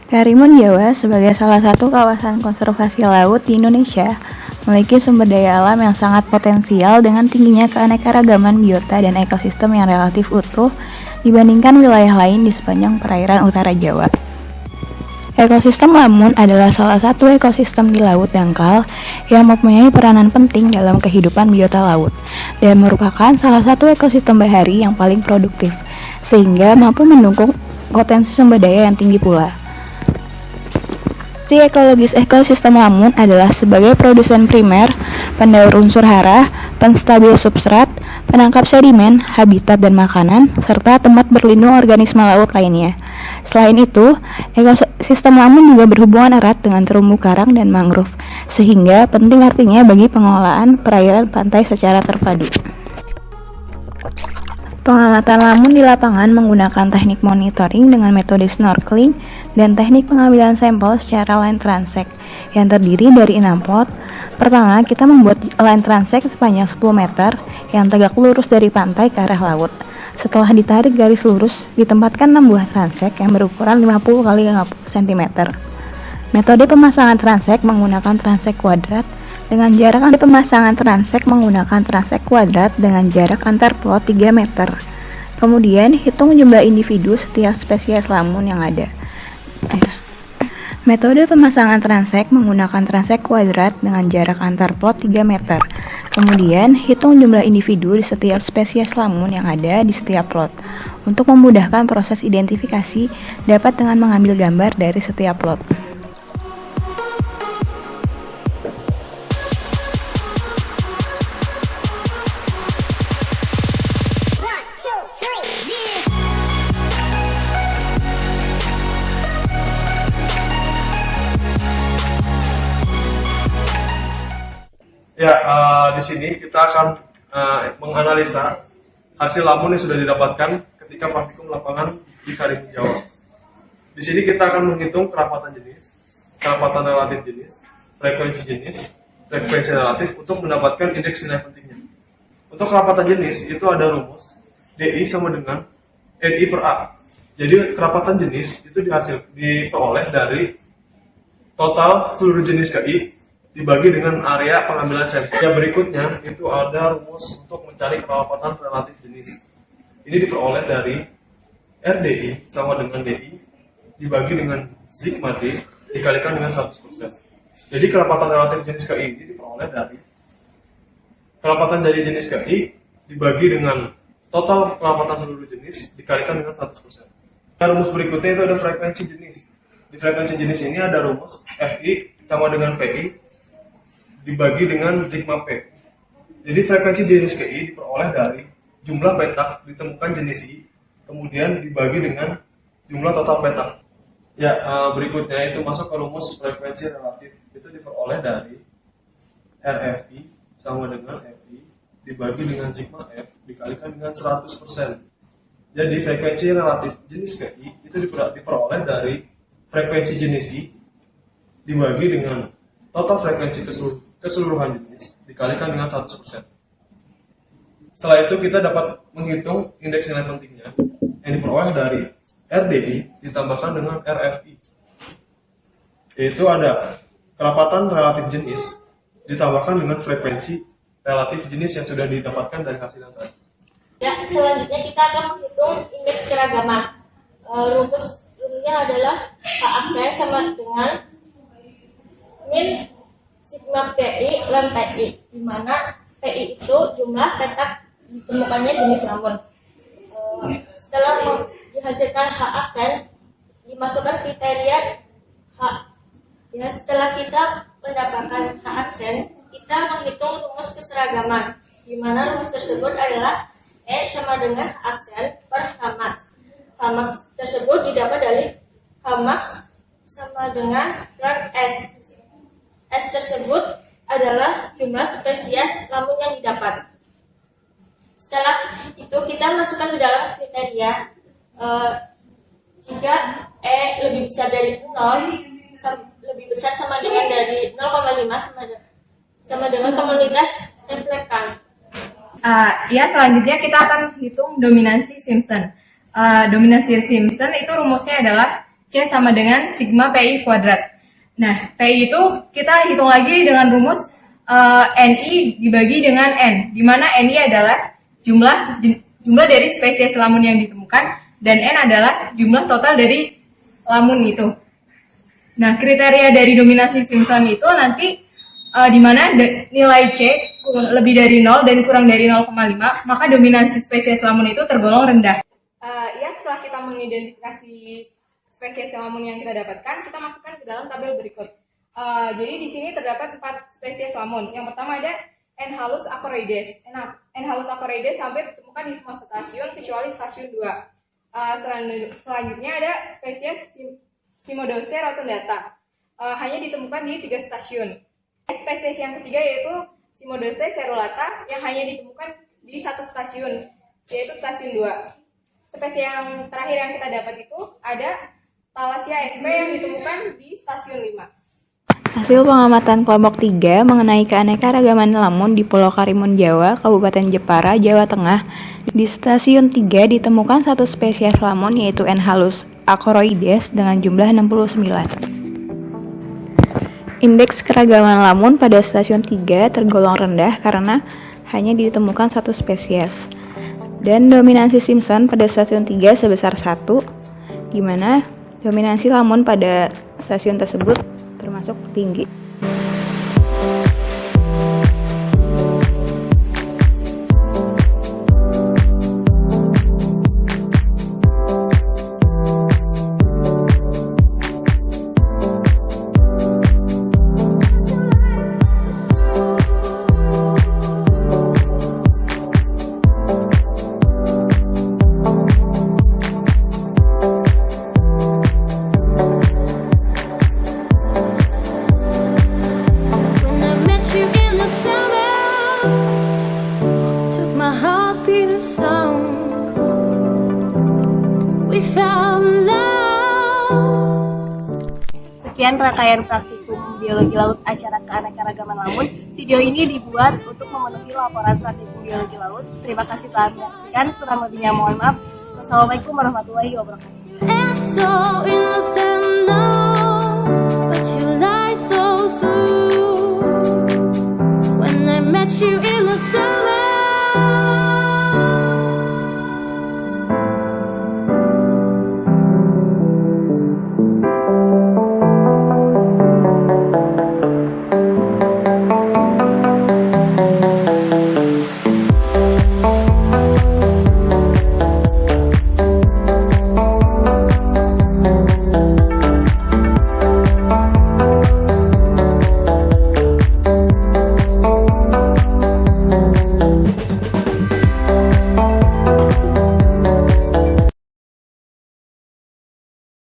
Karimun Jawa sebagai salah satu kawasan konservasi laut di Indonesia memiliki sumber daya alam yang sangat potensial dengan tingginya keanekaragaman biota dan ekosistem yang relatif utuh dibandingkan wilayah lain di sepanjang perairan utara Jawa. Ekosistem lamun adalah salah satu ekosistem di laut dangkal yang mempunyai peranan penting dalam kehidupan biota laut dan merupakan salah satu ekosistem bahari yang paling produktif, sehingga mampu mendukung potensi sumber daya yang tinggi pula. Fungsi ekologis ekosistem lamun adalah sebagai produsen primer, pendaur unsur hara, penstabil substrat, penangkap sedimen, habitat dan makanan, serta tempat berlindung organisme laut lainnya. Selain itu, ekosistem lamun juga berhubungan erat dengan terumbu karang dan mangrove, sehingga penting artinya bagi pengelolaan perairan pantai secara terpadu. Pengamatan lamun di lapangan menggunakan teknik monitoring dengan metode snorkeling dan teknik pengambilan sampel secara line transect yang terdiri dari 6 pot. Pertama, kita membuat line transect sepanjang 10 meter yang tegak lurus dari pantai ke arah laut. Setelah ditarik garis lurus, ditempatkan 6 buah transect yang berukuran 50 x 50 cm. Metode pemasangan transect menggunakan transect kuadrat dengan jarak antar plot 3 meter. Kemudian, hitung jumlah individu setiap spesies lamun yang ada. Metode pemasangan transect menggunakan transect kuadrat dengan jarak antar plot 3 meter. Kemudian, hitung jumlah individu di setiap spesies lamun yang ada di setiap plot. Untuk memudahkan proses identifikasi, dapat dengan mengambil gambar dari setiap plot. Ya, di sini kita akan menganalisa hasil lamun yang sudah didapatkan ketika praktikum lapangan di Karimun Jawa. Di sini kita akan menghitung kerapatan jenis, kerapatan relatif jenis, frekuensi relatif untuk mendapatkan indeks nilai pentingnya. Untuk kerapatan jenis itu ada rumus DI sama dengan NI per A. Jadi kerapatan jenis itu diperoleh dari total seluruh jenis KI dibagi dengan area pengambilan sampel. Yang berikutnya itu ada rumus untuk mencari kerapatan relatif jenis. Ini diperoleh dari RDI sama dengan DI dibagi dengan sigma D dikalikan dengan 100%. Jadi kerapatan relatif jenis KI ini diperoleh dari kerapatan dari jenis KI dibagi dengan total kerapatan seluruh jenis dikalikan dengan 100%. Nah, rumus berikutnya itu ada frekuensi jenis. Di frekuensi jenis ini ada rumus FI sama dengan PI dibagi dengan sigma P. Jadi frekuensi jenis KI diperoleh dari jumlah petak ditemukan jenis I, kemudian dibagi dengan jumlah total petak. Ya, berikutnya itu masuk ke rumus frekuensi relatif. Itu diperoleh dari RFI sama dengan FI dibagi dengan sigma F dikalikan dengan 100%. Jadi frekuensi relatif jenis KI itu diperoleh dari frekuensi jenis I dibagi dengan total frekuensi keseluruhan jenis dikalikan dengan 100%. Setelah itu kita dapat menghitung indeks nilai pentingnya yang diperoleh dari RDI ditambahkan dengan RFI. Yaitu ada kerapatan relatif jenis ditambahkan dengan frekuensi relatif jenis yang sudah didapatkan dari hasil yang tadi. Ya, selanjutnya kita akan menghitung indeks keragaman. Rumusnya adalah HAC sama dengan min sigma PI lan PI, di mana PI itu jumlah petak ditemukannya jenis lamun. Setelah dihasilkan H aksen, dimasukkan kriteria H. Ya, setelah kita mendapatkan H aksen, kita menghitung rumus keseragaman, di mana rumus tersebut adalah E sama dengan H aksen per H max. H max tersebut didapat dari H max sama dengan ln S. S tersebut adalah jumlah spesies lamun yang didapat. Setelah itu kita masukkan ke dalam kriteria jika E lebih besar dari 0, lebih besar sama dengan dari 0,5 sama dengan komunitas reflektan. Selanjutnya kita akan menghitung dominansi Simpson. Dominansi Simpson itu rumusnya adalah C C sama dengan sigma PI kuadrat. Nah, PI itu kita hitung lagi dengan rumus NI dibagi dengan N, di mana NI adalah jumlah dari spesies lamun yang ditemukan, dan N adalah jumlah total dari lamun itu. Nah, kriteria dari dominasi Simpson itu nanti di mana nilai C lebih dari 0 dan kurang dari 0,5, maka dominasi spesies lamun itu tergolong rendah. Ya, setelah kita mengidentifikasi spesies lamun yang kita dapatkan, kita masukkan ke dalam tabel berikut. Jadi di sini terdapat 4 spesies lamun. Yang pertama ada N. halus acoroides. N. halus acoroides hampir ditemukan di semua stasiun kecuali stasiun 2. Selanjutnya ada spesies Cimodocea rotundata. Hanya ditemukan di 3 stasiun. Spesies yang ketiga yaitu Cimodocea cerulata yang hanya ditemukan di 1 stasiun, yaitu stasiun 2. Spesies yang terakhir yang kita dapat itu ada Thalassia sp yang ditemukan di stasiun 5. Hasil pengamatan kelompok 3 mengenai keanekaragaman lamun di Pulau Karimun Jawa, Kabupaten Jepara, Jawa Tengah. Di stasiun 3 ditemukan 1 spesies lamun yaitu N. halus acoroides dengan jumlah 69. Indeks keragaman lamun pada stasiun 3 tergolong rendah karena hanya ditemukan 1 spesies. Dan dominasi Simpson pada stasiun 3 sebesar 1, di mana dominasi lamun pada stasiun tersebut termasuk tinggi. Sekian rangkaian praktikum biologi laut acara keanekaragaman lamun. Video ini dibuat untuk memenuhi laporan praktikum biologi laut. Terima kasih telah menyaksikan. Kurang lebihnya mohon maaf. Wassalamualaikum warahmatullahi wabarakatuh.